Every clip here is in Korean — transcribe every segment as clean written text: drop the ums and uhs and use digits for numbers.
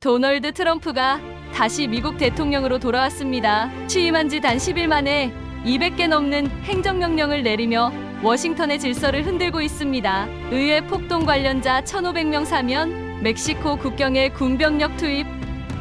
도널드 트럼프가 다시 미국 대통령으로 돌아왔습니다. 취임한 지 단 10일 만에 200개 넘는 행정명령을 내리며 워싱턴의 질서를 흔들고 있습니다. 의회 폭동 관련자 1,500명 사면, 멕시코 국경에 군병력 투입,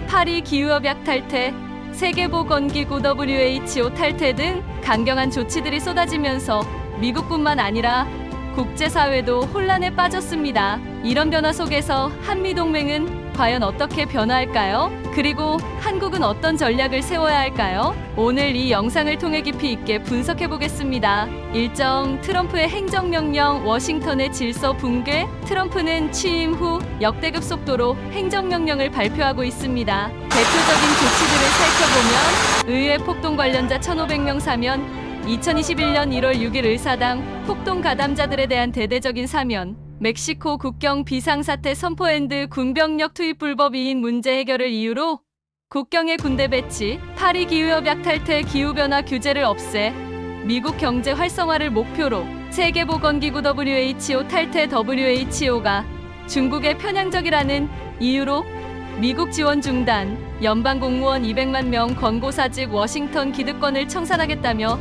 파리 기후협약 탈퇴, 세계보건기구 WHO 탈퇴 등 강경한 조치들이 쏟아지면서 미국뿐만 아니라 국제사회도 혼란에 빠졌습니다. 이런 변화 속에서 한미동맹은 과연 어떻게 변화할까요? 그리고 한국은 어떤 전략을 세워야 할까요? 오늘 이 영상을 통해 깊이 있게 분석해 보겠습니다. 일정 트럼프의 행정명령 워싱턴의 질서 붕괴. 트럼프는 취임 후 역대급 속도로 행정명령을 발표하고 있습니다. 대표적인 조치들을 살펴보면 의회 폭동 관련자 1,500명 사면, 2021년 1월 6일 의사당 폭동 가담자들에 대한 대대적인 사면, 멕시코 국경 비상사태 선포 앤드 군병력 투입 불법 이인 문제 해결을 이유로 국경에 군대 배치, 파리 기후협약 탈퇴 기후변화 규제를 없애, 미국 경제 활성화를 목표로 세계보건기구 WHO 탈퇴. WHO가 중국에 편향적이라는 이유로 미국 지원 중단, 연방공무원 200만 명 권고사직 워싱턴 기득권을 청산하겠다며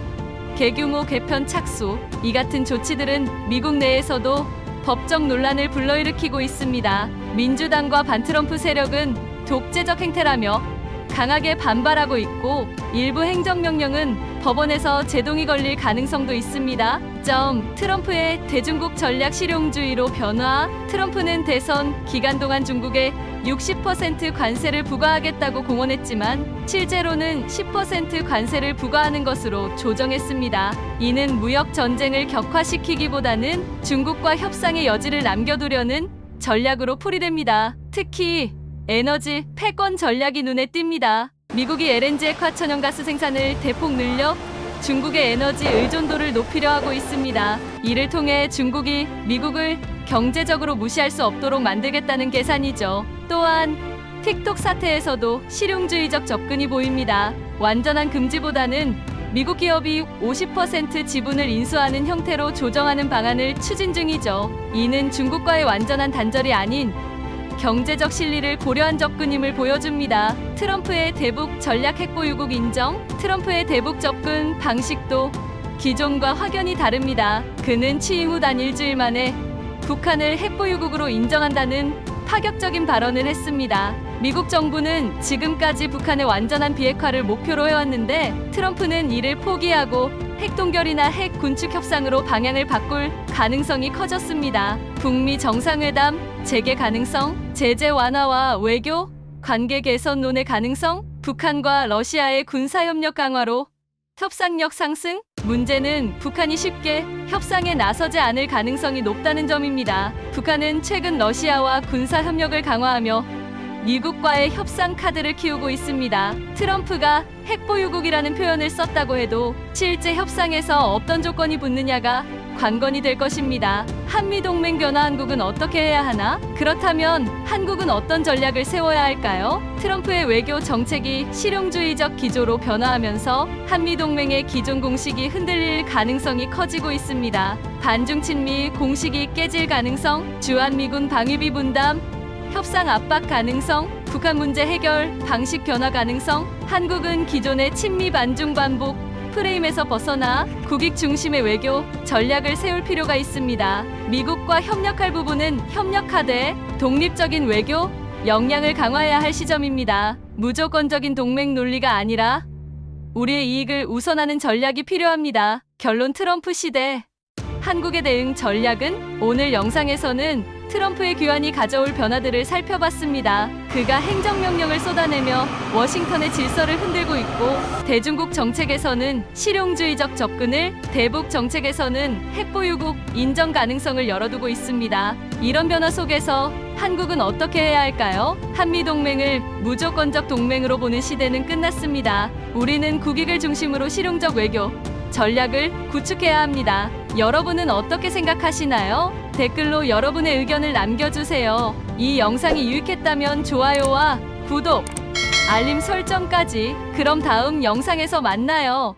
개규모 개편 착수. 이 같은 조치들은 미국 내에서도 법적 논란을 불러일으키고 있습니다. 민주당과 반트럼프 세력은 독재적 행태라며 강하게 반발하고 있고, 일부 행정명령은 법원에서 제동이 걸릴 가능성도 있습니다. 트럼프의 대중국 전략 실용주의로 변화. 트럼프는 대선 기간 동안 중국에 60% 관세를 부과하겠다고 공언했지만 실제로는 10% 관세를 부과하는 것으로 조정했습니다. 이는 무역 전쟁을 격화시키기보다는 중국과 협상의 여지를 남겨두려는 전략으로 풀이됩니다. 특히 에너지 패권 전략이 눈에 띕니다. 미국이 LNG 액화천연가스 생산을 대폭 늘려 중국의 에너지 의존도를 높이려 하고 있습니다. 이를 통해 중국이 미국을 경제적으로 무시할 수 없도록 만들겠다는 계산이죠. 또한 틱톡 사태에서도 실용주의적 접근이 보입니다. 완전한 금지보다는 미국 기업이 50% 지분을 인수하는 형태로 조정하는 방안을 추진 중이죠. 이는 중국과의 완전한 단절이 아닌 경제적 실리를 고려한 접근임을 보여줍니다. 트럼프의 대북 전략 핵보유국 인정. 트럼프의 대북 접근 방식도 기존과 확연히 다릅니다. 그는 취임 후 단 일주일 만에 북한을 핵보유국으로 인정한다는 파격적인 발언을 했습니다. 미국 정부는 지금까지 북한의 완전한 비핵화를 목표로 해왔는데, 트럼프는 이를 포기하고 핵동결이나 핵 군축 협상으로 방향을 바꿀 가능성이 커졌습니다. 북미 정상회담 재개 가능성, 제재 완화와 외교 관계 개선론의 가능성, 북한과 러시아의 군사협력 강화로 협상력 상승. 문제는 북한이 쉽게 협상에 나서지 않을 가능성이 높다는 점입니다. 북한은 최근 러시아와 군사협력을 강화하며 미국과의 협상 카드를 키우고 있습니다. 트럼프가 핵보유국이라는 표현을 썼다고 해도 실제 협상에서 어떤 조건이 붙느냐가 관건이 될 것입니다. 한미동맹 변화 한국은 어떻게 해야 하나? 그렇다면 한국은 어떤 전략을 세워야 할까요? 트럼프의 외교 정책이 실용주의적 기조로 변화하면서 한미동맹의 기존 공식이 흔들릴 가능성이 커지고 있습니다. 반중친미 공식이 깨질 가능성, 주한미군 방위비 분담, 협상 압박 가능성, 북한 문제 해결 방식 변화 가능성. 한국은 기존의 친미 반중 반복 프레임에서 벗어나 국익 중심의 외교 전략을 세울 필요가 있습니다. 미국과 협력할 부분은 협력하되 독립적인 외교 역량을 강화해야 할 시점입니다. 무조건적인 동맹 논리가 아니라 우리의 이익을 우선하는 전략이 필요합니다. 결론: 트럼프 시대 한국의 대응 전략은? 오늘 영상에서는 트럼프의 귀환이 가져올 변화들을 살펴봤습니다. 그가 행정명령을 쏟아내며 워싱턴의 질서를 흔들고 있고, 대중국 정책에서는 실용주의적 접근을, 대북 정책에서는 핵보유국 인정 가능성을 열어두고 있습니다. 이런 변화 속에서 한국은 어떻게 해야 할까요? 한미동맹을 무조건적 동맹으로 보는 시대는 끝났습니다. 우리는 국익을 중심으로 실용적 외교 전략을 구축해야 합니다. 여러분은 어떻게 생각하시나요? 댓글로 여러분의 의견을 남겨주세요. 이 영상이 유익했다면 좋아요와 구독, 알림 설정까지. 그럼 다음 영상에서 만나요.